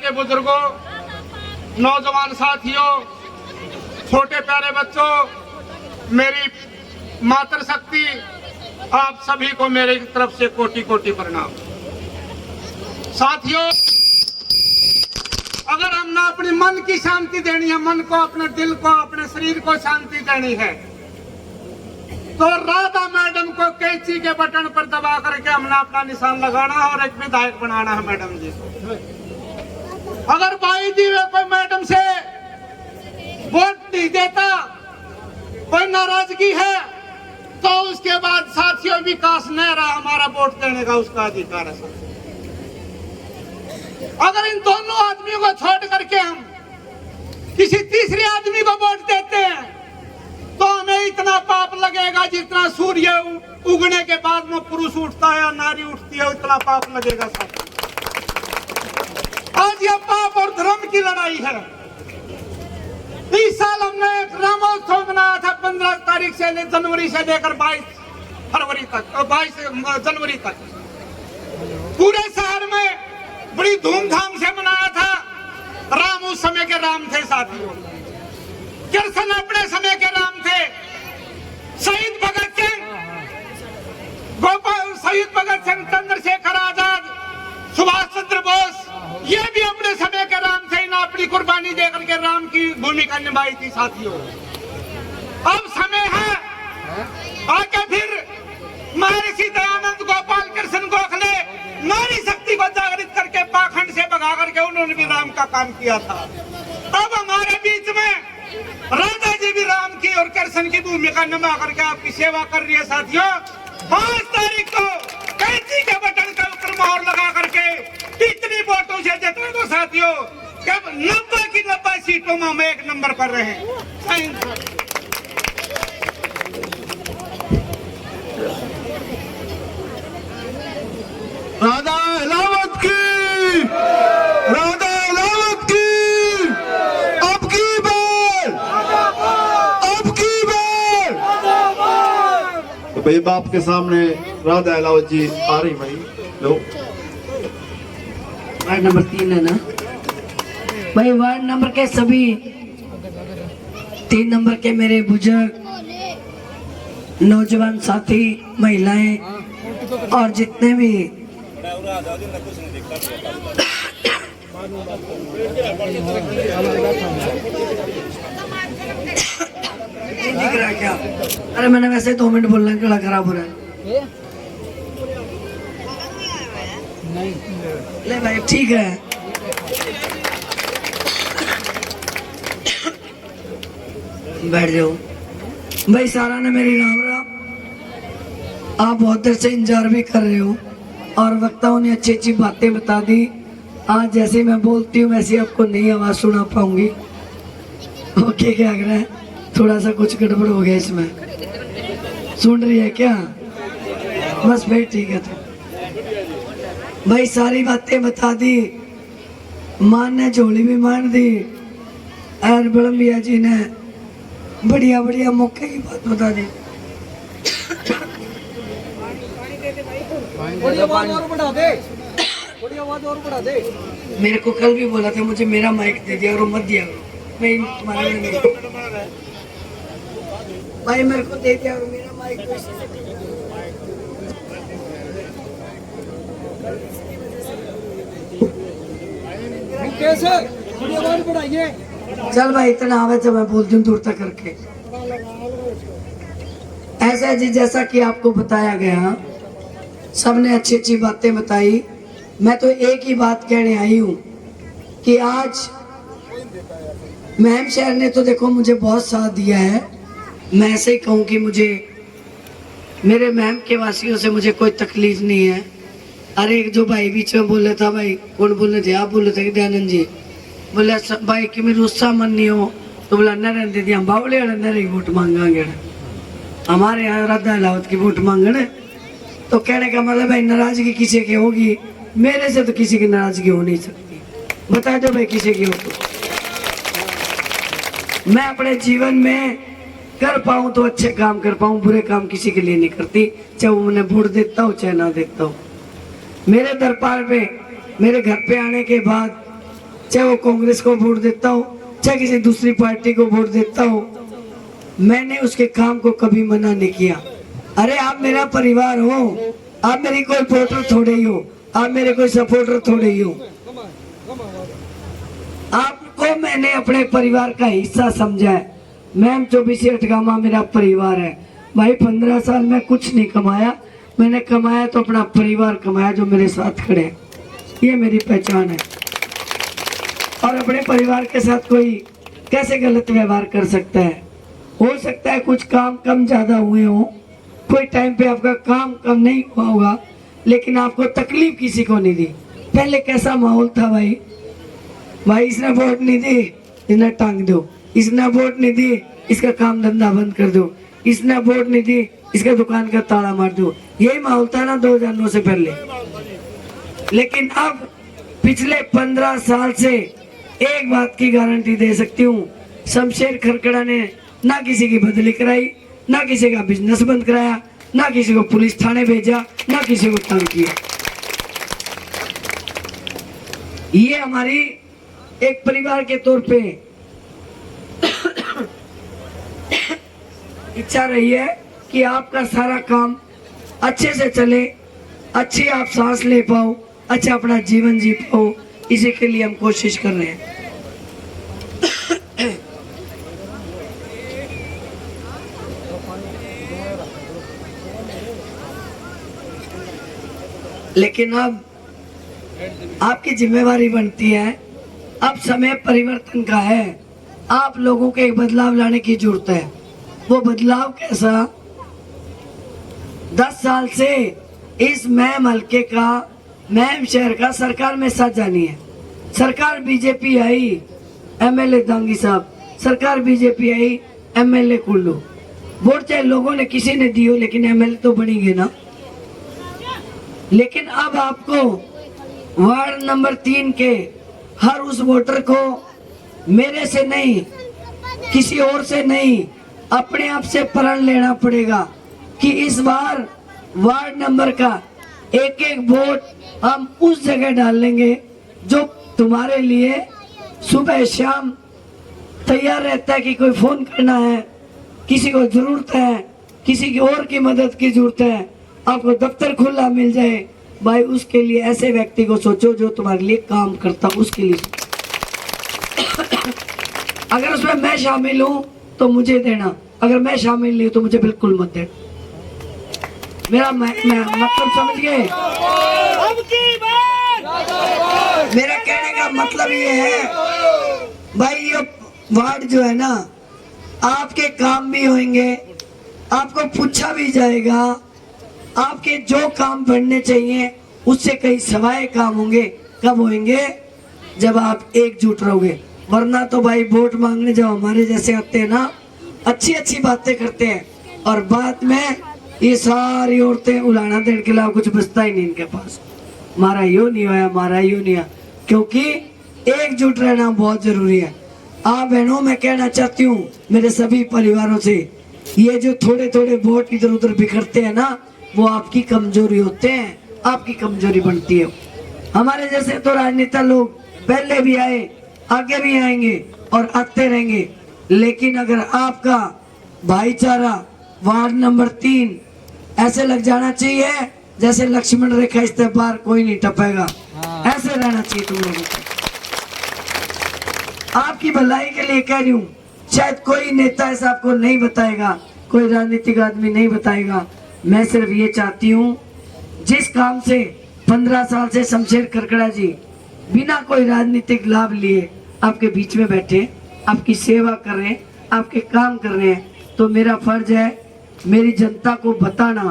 के बुजुर्गों, नौजवान साथियों, छोटे प्यारे बच्चों, मेरी मातृशक्ति, आप सभी को मेरी तरफ से कोटि कोटि प्रणाम। साथियों, अगर हमने अपने मन की शांति देनी है, मन को, अपने दिल को, अपने शरीर को शांति देनी है, तो राधा मैडम को कैंची के बटन पर दबा करके हमने अपना निशान लगाना है और एक विधायक बनाना है मैडम जी को। अगर भाई जी वे कोई मैडम से वोट नहीं देता, कोई नाराजगी है, तो उसके बाद साथियों विकास नहीं रहा, हमारा वोट देने का उसका अधिकार है। अगर इन दोनों आदमियों को छोड़ करके हम किसी तीसरे आदमी को वोट देते हैं तो हमें इतना पाप लगेगा जितना सूर्य उगने के बाद में पुरुष उठता है या नारी उठती है, उतना पाप लगेगा साथ। आज यह पाप और धर्म की लड़ाई है। इस साल हमने एक रामोत्सव मनाया था 15 तारीख से जनवरी से लेकर 22 फरवरी तक, 22 जनवरी तक पूरे शहर में बड़ी धूमधाम से मनाया था। राम उस समय के राम थे साथियों, कृष्ण अपने समय के राम थे, शहीद भगत सिंह, गोपाल, शहीद भगत सिंह, चंद्रशेखर आजाद, सुभाष चंद्र बोस, ये भी अपने समय के राम थे। इन्हें अपनी कुर्बानी देकर के राम की भूमिका निभाई थी साथियों। अब समय है आगे फिर महर्षि दयानंद, गोपाल कृष्ण गोखले नारी शक्ति को जागृत करके पाखंड से भगा करके उन्होंने भी राम का काम किया था। अब हमारे बीच में राधा जी भी राम की और कृष्ण की भूमिका निभा करके आपकी सेवा कर रही है साथियों। 5 तारीख को कैंची के बटन के ऊपर मोहर लगा करके इतनी वोटों से जिता दो साथियों, कब 90 की 90 सीटों में हम 1 नंबर पर रहे। राधा अलावत की, राधा अलावत की, अब की बार, अब की बार। तो भाई बाप के सामने राधा अलावत जी आ रही। भाई लो, वार्ड नंबर 3 है ना भाई। वार्ड नंबर के सभी 3 नंबर के मेरे बुजुर्ग, नौजवान साथी, महिलाएं और जितने भी दिख रहा क्या? अरे मैंने वैसे 2 मिनट बोलना, गला खराब हो रहा है। ले भाई ठीक है। बैठ जाओ भाई। सारा ने मेरी राम राम। आप बहुत देर से इंतजार भी कर रहे हो और वक्ताओं ने अच्छी अच्छी बातें बता दी। आज जैसे मैं बोलती हूँ वैसे आपको नई आवाज सुना पाऊंगी। ओके क्या कह रहा है? थोड़ा सा कुछ गड़बड़ हो गया इसमें। सुन रही है क्या? बस भाई ठीक है। तो भाई सारी बातें बता दी, मान ने झोली भी मान दी और बड़मिया जी ने बढ़िया बढ़िया मौके की बात बता दी। थोड़ी आवाज और बढ़ा दे, थोड़ी आवाज और बढ़ा दे। मेरे को कल भी बोला था मुझे मेरा माइक दे दिया और मत दिया। मैं तुम्हारे लिए नहीं भाई, मेरे को दे दिया और मेरा माइक कैसे? थोड़ी आवाज बढ़ाइए। चल भाई इतना आवे तो मैं बोलती हूँ दूर तक करके। ऐसा जी जैसा कि आपको बताया गया, सबने अच्छी अच्छी बातें बताई। मैं तो एक ही बात कहने आई हूँ कि आज महम शहर ने तो देखो मुझे बहुत साथ दिया है। मैं ऐसे ही कहूँ कि मुझे मेरे महम के वासियों से मुझे कोई तकलीफ नहीं है। अरे एक जो भाई बीच में बोले था, भाई कौन बोले थे? आप बोले थे कि दयानंद जी बोले भाई कि मेरे उत्साह मन नहीं हो तो बोला न रहने दिया, बावले न वोट मांगांगे। हमारे यहाँ राधा अलावत की वोट मांगने तो कहने का मतलब भाई नाराजगी किसी की होगी, मेरे से तो किसी की नाराजगी हो नहीं सकती। बता दो भाई किसी की हो तो। मैं अपने जीवन में कर पाऊं तो अच्छे काम कर पाऊं, बुरे काम किसी के लिए नहीं करती, चाहे वो मैंने वोट देता हो चाहे ना देता हो। मेरे दरबार पे, मेरे घर पे आने के बाद चाहे वो कांग्रेस को वोट देता हो, चाहे किसी दूसरी पार्टी को वोट देता हो, मैंने उसके काम को कभी मना नहीं किया। अरे आप मेरा परिवार हो, आप मेरी कोई वोटर थोड़े ही हो, आप मेरे कोई सपोर्टर थोड़े ही हो। आपको मैंने अपने परिवार का हिस्सा समझा है। मैम 24 अटगामा मेरा परिवार है भाई। 15 साल में कुछ नहीं कमाया, मैंने कमाया तो अपना परिवार कमाया जो मेरे साथ खड़े हैं। ये मेरी पहचान है। और अपने परिवार के साथ कोई कैसे गलत व्यवहार कर सकता है? हो सकता है कुछ काम कम ज्यादा हुए हो, कोई टाइम पे आपका काम कम नहीं हुआ होगा, लेकिन आपको तकलीफ किसी को नहीं दी। पहले कैसा माहौल था भाई? इसने वोट नहीं दी, इन्हें टांग दो। इसने वोट नहीं दी, इसका काम धंधा बंद कर दो। इसने वोट नहीं दी, इसका दुकान का ताला मार दो। यही माहौल था ना 2009 से पहले। लेकिन अब पिछले 15 साल से एक बात की गारंटी दे सकती हूँ, शमशेर खरकड़ा ने ना किसी की बदली कराई, ना किसी का बिजनेस बंद कराया, ना किसी को पुलिस थाने भेजा, ना किसी को तंग किया। ये हमारी एक परिवार के तौर पे इच्छा रही है कि आपका सारा काम अच्छे से चले, अच्छी आप सांस ले पाओ, अच्छा अपना जीवन जी पाओ। इसी के लिए हम कोशिश कर रहे हैं। लेकिन अब आपकी जिम्मेवारी बनती है, अब समय परिवर्तन का है। आप लोगों को एक बदलाव लाने की जरूरत है। वो बदलाव कैसा? 10 साल से इस मैम हल्के का, मैम शहर का सरकार में साथ जानी है। सरकार बीजेपी आई, एमएलए दांगी साहब, सरकार बीजेपी आई, एमएलए कुल्लू। वोट चाहे लोगों ने किसी ने दी हो, लेकिन एमएलए तो बनेंगे ना। लेकिन अब आपको वार्ड नंबर 3 के हर उस वोटर को मेरे से नहीं, किसी और से नहीं, अपने आप से प्रण लेना पड़ेगा कि इस बार वार्ड नंबर का एक एक वोट हम उस जगह डाल लेंगे जो तुम्हारे लिए सुबह शाम तैयार रहता है कि कोई फोन करना है, किसी को जरूरत है, किसी की और की मदद की जरूरत है, आपको दफ्तर खुला मिल जाए भाई। उसके लिए ऐसे व्यक्ति को सोचो जो तुम्हारे लिए काम करता, उसके लिए। अगर उसमें मैं शामिल हूं तो मुझे देना, अगर मैं शामिल नहीं तो मुझे बिल्कुल मत देना। मेरा मैं मतलब समझ गए? मेरा कहने का मतलब ये है भाई, ये वार्ड जो है ना, आपके काम भी होंगे, आपको पूछा भी जाएगा, आपके जो काम बढ़ने चाहिए उससे कई सवाए काम होंगे। कब होंगे? जब आप एकजुट रहोगे। वरना तो भाई वोट मांगने जब हमारे जैसे आते हैं ना, अच्छी अच्छी बातें करते हैं और बाद में ये सारी औरतें उलाना देने के अलावा कुछ बचता ही नहीं इनके पास। मारा यूं नहीं होया, मारा यूं नहीं है, क्योंकि एकजुट रहना बहुत जरूरी है। आप बहनों, मैं कहना चाहती हूँ मेरे सभी परिवारों से, ये जो थोड़े थोड़े वोट इधर उधर बिखरते हैं ना, वो आपकी कमजोरी होते हैं, आपकी कमजोरी बनती है। हमारे जैसे तो राजनेता लोग पहले भी आए, आगे भी आएंगे और आते रहेंगे, लेकिन अगर आपका भाईचारा वार्ड नंबर 3 ऐसे लग जाना चाहिए जैसे लक्ष्मण रेखा, इस पार कोई नहीं टपेगा, ऐसे रहना चाहिए तुम लोगों को। आपकी भलाई के लिए कह रही हूँ। शायद कोई नेता ऐसा आपको नहीं बताएगा, कोई राजनीतिक आदमी नहीं बताएगा। मैं सिर्फ ये चाहती हूँ, जिस काम से 15 साल से शमशेर खरकड़ा जी बिना कोई राजनीतिक लाभ लिए आपके बीच में बैठे, आपकी सेवा कर रहे हैं, आपके काम कर रहे हैं, तो मेरा फर्ज है मेरी जनता को बताना।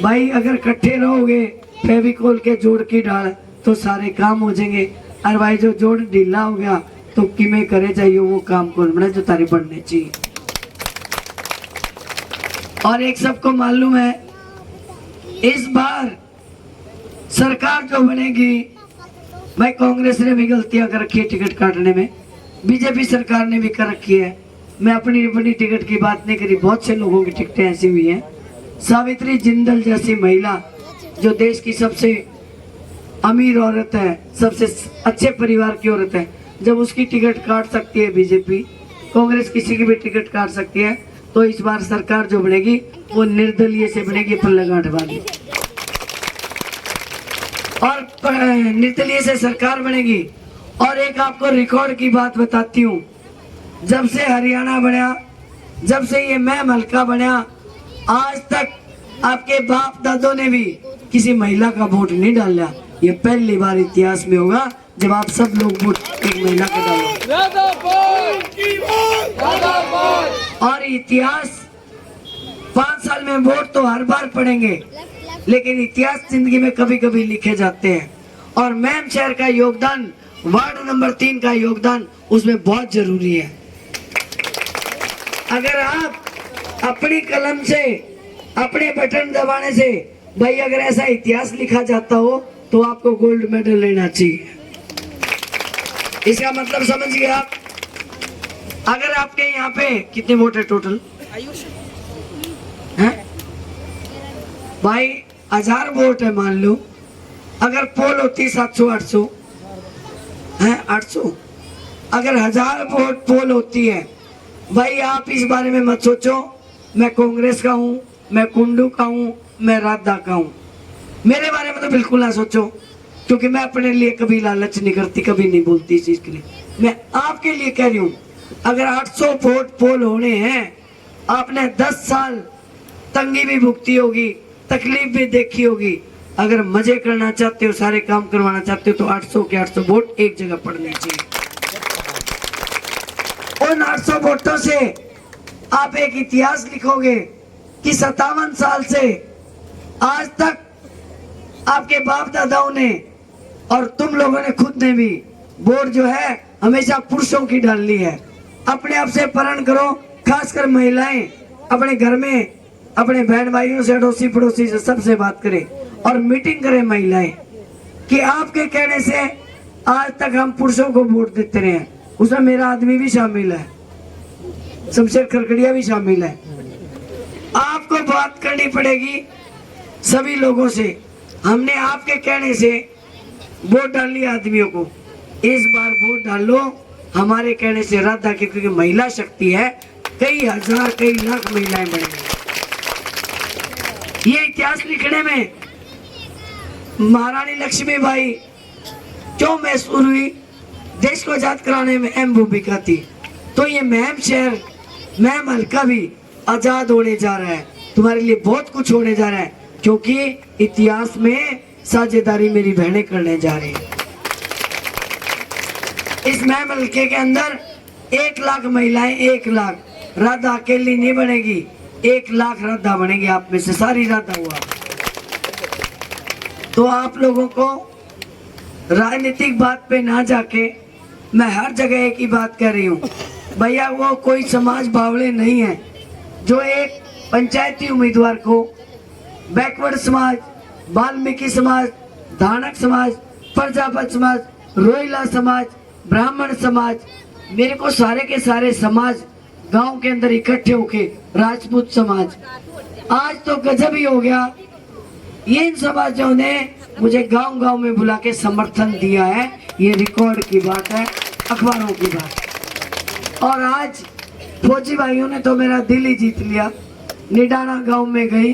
भाई अगर इकट्ठे रहोगे फेविकोल के जोड़ की डाल तो सारे काम हो जाएंगे, और भाई जो जोड़ ढीला हो गया तो किमें करे चाहिए वो काम को बना जो तारी बढ़ने चाहिए। और एक सबको मालूम है, इस बार सरकार जो बनेगी, भाई कांग्रेस ने भी गलतियां कर रखी है टिकट काटने में, बीजेपी सरकार ने भी कर रखी है। मैं अपनी टिकट की बात नहीं करी, बहुत से लोगों की टिकटें ऐसी हुई हैं। सावित्री जिंदल जैसी महिला जो देश की सबसे अमीर औरत है, सबसे अच्छे परिवार की औरत है, जब उसकी टिकट काट सकती है बीजेपी, कांग्रेस किसी की भी टिकट काट सकती है, तो इस बार सरकार जो बनेगी वो निर्दलीय से बनेगी, पल्लेगांठ वाली। और निर्दलीय से सरकार बनेगी। और एक आपको रिकॉर्ड की बात बताती हूँ, जब से हरियाणा बना, जब से ये मैं हल्का बना, आज तक आपके बाप दादों ने भी किसी महिला का वोट नहीं डाला। ये पहली बार इतिहास में होगा जब आप सब लोग वोट एक महिला का डालोगे। और इतिहास 5 साल में वोट तो हर बार पढ़ेंगे, लेकिन इतिहास जिंदगी में कभी कभी लिखे जाते हैं। और मैम शहर का योगदान, वार्ड नंबर 3 का योगदान उसमें बहुत जरूरी है। अगर आप अपनी कलम से, अपने बटन दबाने से, भाई अगर ऐसा इतिहास लिखा जाता हो तो आपको गोल्ड मेडल लेना चाहिए। इसका मतलब समझ गए आप। अगर आपके यहाँ पे कितने वोट है टोटल? हैं? भाई 1000 वोट है मान लो, अगर पोल होती 700-800 है, 800, अगर 1000 वोट पोल होती है, भाई आप इस बारे में मत सोचो मैं कांग्रेस का हूँ, मैं कुंडू का हूँ, मैं राधा का हूँ। मेरे बारे में तो बिल्कुल ना सोचो, क्योंकि मैं अपने लिए कभी लालच नहीं करती, कभी नहीं बोलती इस चीज के लिए। मैं आपके लिए कह रही हूँ, अगर 800 वोट पोल होने हैं, आपने 10 साल तंगी भी भुगती होगी, तकलीफ भी देखी होगी। अगर मजे करना चाहते हो, सारे काम करवाना चाहते हो, तो 800 के 800 वोट एक जगह पड़ने चाहिए। उन 800 वोटों से आप एक इतिहास लिखोगे कि 57 साल से आज तक आपके बाप दादाओं ने और तुम लोगों ने खुद ने भी वोट जो है हमेशा पुरुषों की डालनी है। अपने आप से प्रण करो, खासकर महिलाएं अपने घर में अपने बहन भाइयों से, अड़ोसी पड़ोसी से, सबसे बात करें और मीटिंग करें महिलाएं कि आपके कहने से आज तक हम पुरुषों को वोट देते रहे हैं। उसमें मेरा आदमी भी शामिल है, शमशेर खरकड़िया भी शामिल है। आपको बात करनी पड़ेगी सभी लोगों से। हमने आपके कहने से वोट डाली आदमियों को, इस बार वोट डालो हमारे कहने से राधा की, क्योंकि महिला शक्ति है, कई हजार कई लाख महिलाएं बनेंगी। ये इतिहास लिखने में महारानी लक्ष्मीबाई क्यों मशहूर हुई, देश को आजाद कराने में अहम भूमिका थी। तो ये महम शहर, महम हल्का भी आजाद होने जा रहा है, तुम्हारे लिए बहुत कुछ होने जा रहा है, क्योंकि इतिहास में साझेदारी मेरी बहनें करने जा रही है। इस महम हल्के के अंदर 1 लाख महिलाएं, 1 लाख, राधा अकेली नहीं बनेगी, 1 लाख राधा बनेगी। आप में से सारी राधा हुआ। तो आप लोगों को राजनीतिक बात पे ना जाके मैं हर जगह एक ही बात कह रही हूँ, भैया वो कोई समाज बावड़े नहीं है जो एक पंचायती उम्मीदवार को बैकवर्ड समाज, वाल्मीकि समाज, धानक समाज, प्रजापत समाज, रोहिला समाज, ब्राह्मण समाज, मेरे को सारे के सारे समाज गांव के अंदर इकट्ठे होके राजपूत समाज, आज तो गजब ही हो गया। इन समाजों ने मुझे गांव गांव में बुला के समर्थन दिया है, ये रिकॉर्ड की बात है, अखबारों की बात। और आज फौजी भाइयों ने तो मेरा दिल ही जीत लिया। निडाना गांव में गई,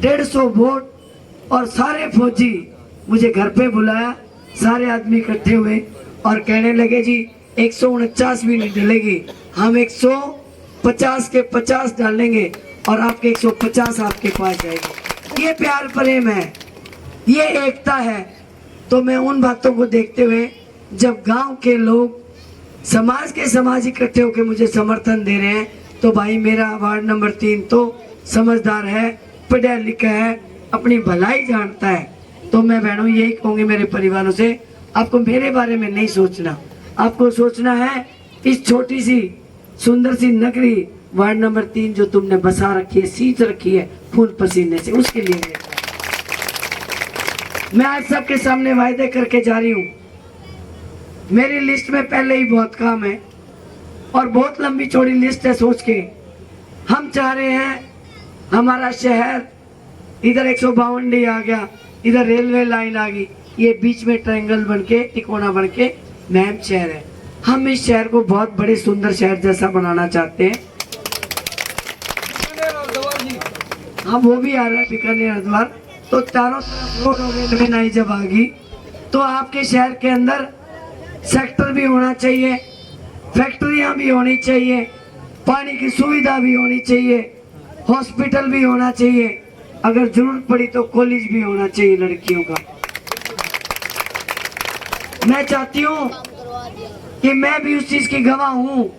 150 वोट, और सारे फौजी मुझे घर पे बुलाया, सारे आदमी इकट्ठे हुए और कहने लगे जी 149 भी नहीं डलेगी, हम 150 के 50 डालेंगे और आपके 150 आपके पास जाएंगे। ये प्यार प्रेम है, ये एकता है। तो मैं उन बातों को देखते हुए, जब गांव के लोग, समाज के समाज इकट्ठे होकर मुझे समर्थन दे रहे हैं, तो भाई मेरा वार्ड नंबर 3 तो समझदार है, पढ़ा लिखा है, अपनी भलाई जानता है। तो मैं बहनों यही कहूँगी मेरे परिवारों से, आपको मेरे बारे में नहीं सोचना, आपको सोचना है इस छोटी सी सुंदर सी नगरी वार्ड नंबर 3 जो तुमने बसा रखी है, सींच रखी है खून पसीने से, उसके लिए मैं आज सबके सामने वायदे करके जा रही हूँ। मेरी लिस्ट में पहले ही बहुत काम है और बहुत लंबी चौड़ी लिस्ट है। सोच के हम चाह रहे हैं हमारा शहर, इधर 152 आ गया, इधर रेलवे लाइन आ गई, ये बीच में ट्रायंगल बन के तिकोना बन के महम शहर है। हम इस शहर को बहुत बड़े सुंदर शहर जैसा बनाना चाहते हैं। हाँ वो भी आ रहा है बीकानेर हरिद्वार। तो चारों तरफ रोड और रेलवे लाइन जब आ गई तो आपके शहर के अंदर सेक्टर भी होना चाहिए, फैक्ट्रियां भी होनी चाहिए, पानी की सुविधा भी होनी चाहिए, हॉस्पिटल भी होना चाहिए, अगर जरूरत पड़ी तो कॉलेज भी होना चाहिए लड़कियों का। मैं चाहती हूँ कि मैं भी उस चीज की गवाह हूँ।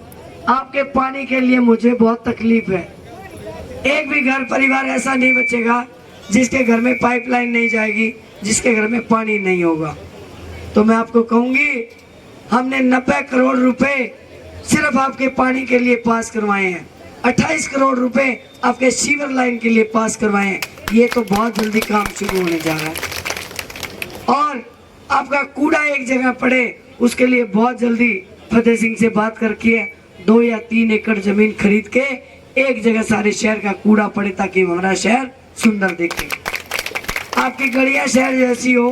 आपके पानी के लिए मुझे बहुत तकलीफ है। एक भी घर परिवार ऐसा नहीं बचेगा जिसके घर में पाइपलाइन नहीं जाएगी, जिसके घर में पानी नहीं होगा। तो मैं आपको कहूंगी, हमने 90 करोड़ रुपए सिर्फ आपके पानी के लिए पास करवाए हैं, 28 करोड़ रुपए आपके सीवर लाइन के लिए पास करवाए हैं। ये तो बहुत जल्दी काम शुरू होने जा रहा है। और आपका कूड़ा एक जगह पड़े उसके लिए बहुत जल्दी फतेह सिंह से बात करके 2 या 3 एकड़ जमीन खरीद के एक जगह सारे शहर का कूड़ा पड़े ताकि हमारा शहर सुंदर दिखे। आपकी गलियां शहर जैसी हो,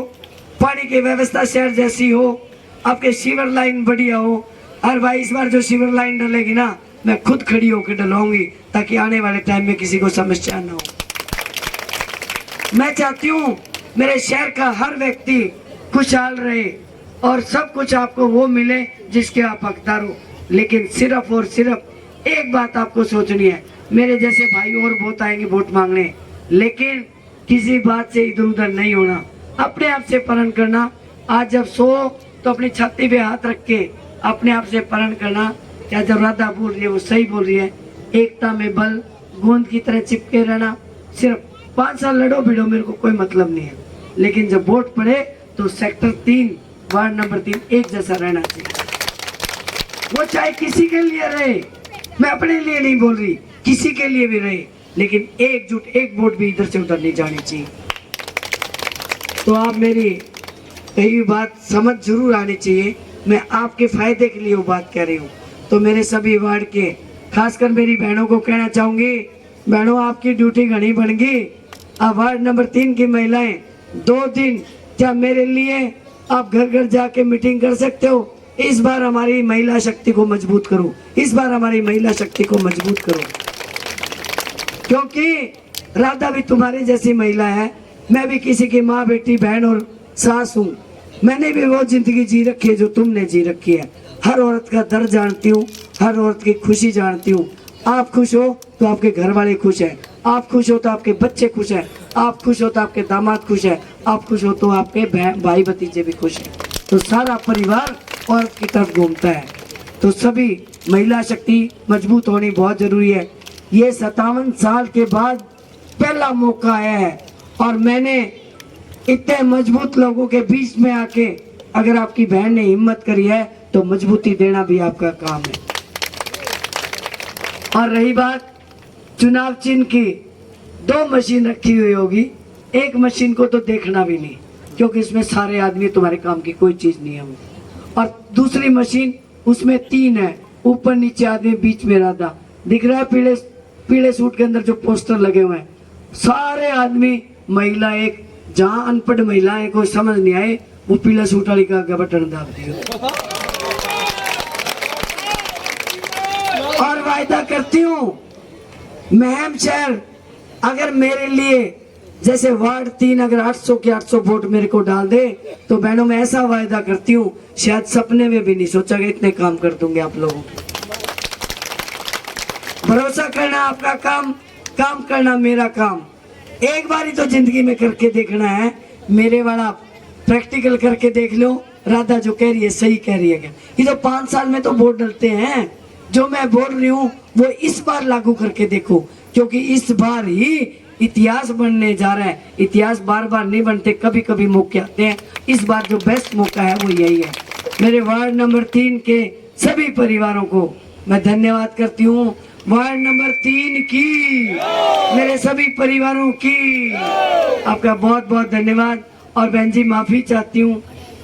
पानी की व्यवस्था शहर जैसी हो, आपके सीवर लाइन बढ़िया हो। और भाई इस बार जो सीवर लाइन डलेगी ना, मैं खुद खड़ी होकर डलवाऊंगी ताकि आने वाले टाइम में किसी को समस्या ना हो। मैं चाहती हूँ मेरे शहर का हर व्यक्ति खुशहाल रहे और सब कुछ आपको वो मिले जिसके आप हकदार हो। लेकिन सिर्फ और सिर्फ एक बात आपको सोचनी है, मेरे जैसे भाई और बहुत आएंगे वोट मांगने, लेकिन किसी बात से इधर उधर नहीं होना, अपने आप से प्रण करना। आज जब सो तो अपनी छाती पे हाथ रख के अपने आप से प्रण करना, क्या जब राधा बोल रही है वो सही बोल रही है। एकता में बल, गोंद की तरह चिपके रहना। सिर्फ 5 साल लड़ो भिड़ो मेरे को कोई मतलब नहीं है, लेकिन जब वोट पड़े तो सेक्टर 3 वार्ड नंबर 3 एक जैसा रहना चाहिए। वो चाहे किसी के लिए रहे, मैं अपने लिए नहीं बोल रही, किसी के लिए भी रहे, लेकिन एकजुट एक वोट भी इधर से उधर नहीं जानी चाहिए। तो आप मेरी कही बात समझ जरूर आनी चाहिए। मैं आपके फायदे के लिए वो बात कह रही हूँ। तो मेरे सभी वार्ड के, खासकर मेरी बहनों को कहना चाहूंगी, बहनों आपकी ड्यूटी घनी बन गई। अब वार्ड नंबर 3 की महिलाएं 2 दिन क्या मेरे लिए आप घर घर जाके मीटिंग कर सकते हो। इस बार हमारी महिला शक्ति को मजबूत करो, इस बार हमारी महिला शक्ति को मजबूत करो, क्योंकि राधा भी तुम्हारी जैसी महिला है, मैं भी किसी की माँ बेटी बहन और सास हूँ। मैंने भी वो जिंदगी जी रखी है जो तुमने जी रखी है। हर औरत का दर्द जानती हूँ, हर औरत की खुशी जानती हूँ। आप खुश हो तो आपके घर वाले खुश हैं, आप खुश हो तो आपके बच्चे खुश हैं, आप खुश हो तो आपके दामाद खुश है, आप खुश हो तो आपके भाई भतीजे भी खुश हैं। तो सारा परिवार औरत की तरफ घूमता है। तो सभी महिला शक्ति मजबूत होनी बहुत जरूरी है। ये 57 साल के बाद पहला मौका आया है और मैंने इतने मजबूत लोगों के बीच में आके, अगर आपकी बहन ने हिम्मत करी है तो मजबूती देना भी आपका काम है। और रही बात चुनाव चिन्ह की, 2 मशीन रखी हुई होगी, एक मशीन को तो देखना भी नहीं क्योंकि इसमें सारे आदमी, तुम्हारे काम की कोई चीज नहीं है। और दूसरी मशीन उसमें 3 है, ऊपर नीचे आदमी, बीच में राधा दिख रहा है। पीले सूट के अंदर जो पोस्टर लगे हुए हैं, सारे आदमी, महिला एक, जहां अनपढ़ महिलाएं को समझ नहीं आए वो पीला सूट वाली का बटन दाब दियो। और वायदा करती हूँ, महम शहर अगर मेरे लिए जैसे वार्ड 3 अगर 800 के 800 वोट मेरे को डाल दे तो बहनों मैं ऐसा वायदा करती हूँ, शायद सपने में भी नहीं सोचा कि इतने काम कर दूंगे आप लोगों को। भरोसा करना आपका काम, काम करना मेरा काम। एक बार ही तो जिंदगी में करके देखना है। मेरे वाला प्रैक्टिकल करके देख लो, राधा जो कह रही है सही कह रही है क्या। ये तो 5 साल में तो वोट डलते हैं, जो मैं बोल रही हूँ वो इस बार लागू करके देखो, क्योंकि इस बार ही इतिहास बनने जा रहा है। इतिहास बार बार नहीं बनते, कभी कभी मौके आते हैं। इस बार जो बेस्ट मौका है वो यही है। मेरे वार्ड नंबर 3 के सभी परिवारों को मैं धन्यवाद करती हूँ। वार्ड नंबर 3 की मेरे सभी परिवारों की आपका बहुत बहुत धन्यवाद। और बहन जी माफी चाहती हूँ,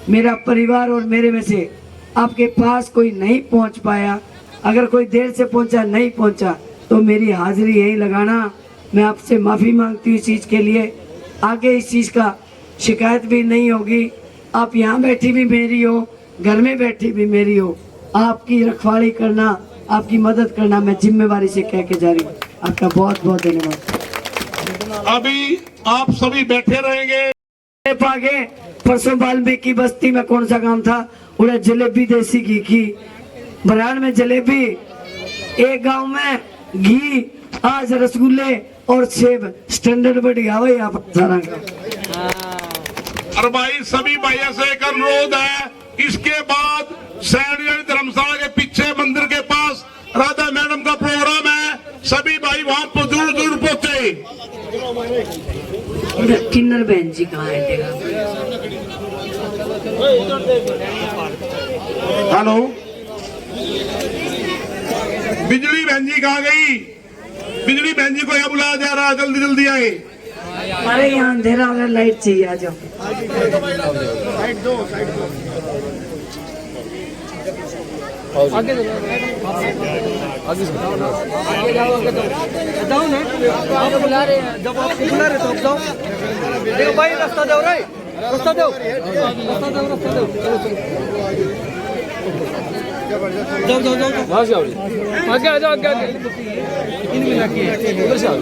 मेरा परिवार और मेरे में से आपके पास कोई नहीं पहुँच पाया। अगर कोई देर से पहुँचा, नहीं पहुँचा तो मेरी हाजिरी यहीं लगाना। मैं आपसे माफ़ी मांगती हूँ इस चीज़ के लिए। आगे इस चीज़ का शिकायत भी नहीं होगी। आप यहाँ बैठी भी मेरी हो, घर में बैठी भी मेरी हो। आपकी रखवाली करना, आपकी मदद करना मैं जिम्मेवारी से कह के जा रही हूँ। आपका बहुत बहुत धन्यवाद। अभी आप सभी बैठे रहेंगे। आगे परसों वाल्मीकि बस्ती में कौन सा काम था, उन्हें जलेबी देसी घी की, बराड़ में जलेबी, एक गांव में घी, आज रसगुल्ले और सेब। स्टैंडर्ड बढ़िया हुआ यहाँ पर सारा का। और भाई सभी भाइयों से एक अनुरोध है, इसके बाद सैनिक धर्मशाला के पीछे मंदिर के पास राधा मैडम का प्रोग्राम है। सभी भाई वहां पर दूर दूर पहुंचे। किन्नर बहन जी कहाँ है? हेलो, बिजली बहन जी कहाँ गई? बिजली बहन जी को यहाँ बुलाया जा रहा है, जल्दी जल्दी आए। हमारे यहाँ अंधेरा हो गया, लाइट चाहिए, आ जाओ। आगे आगे जाओ ना, आप बुला रहे हैं, जब आप बुला रहे तो आप जाओ। देखो भाई रास्ता दो रे, रास्ता दो, रास्ता दो, रास्ता दो। जाओ जाओ जाओ, वहाँ से आओ, आगे आ जाओ, आगे आगे। इन मिला के उधर से आओ।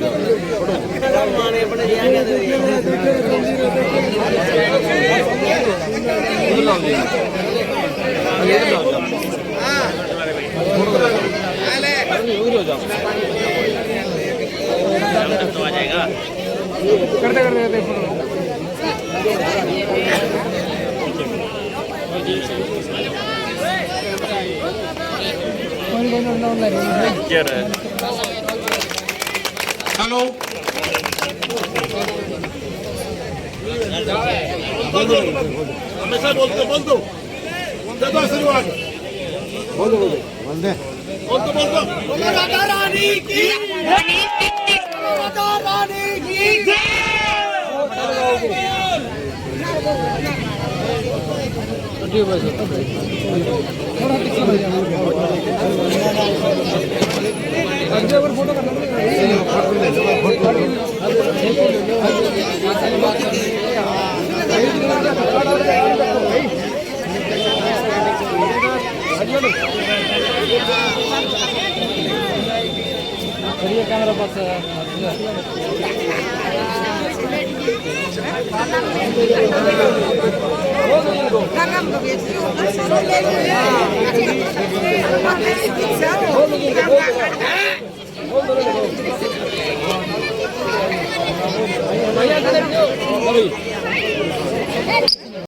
करते करते हेलो, हमेशा बोल दो शुरुआत बोल दो राधा रानी की, राधा रानी की। फोटो कैमरा पास भैया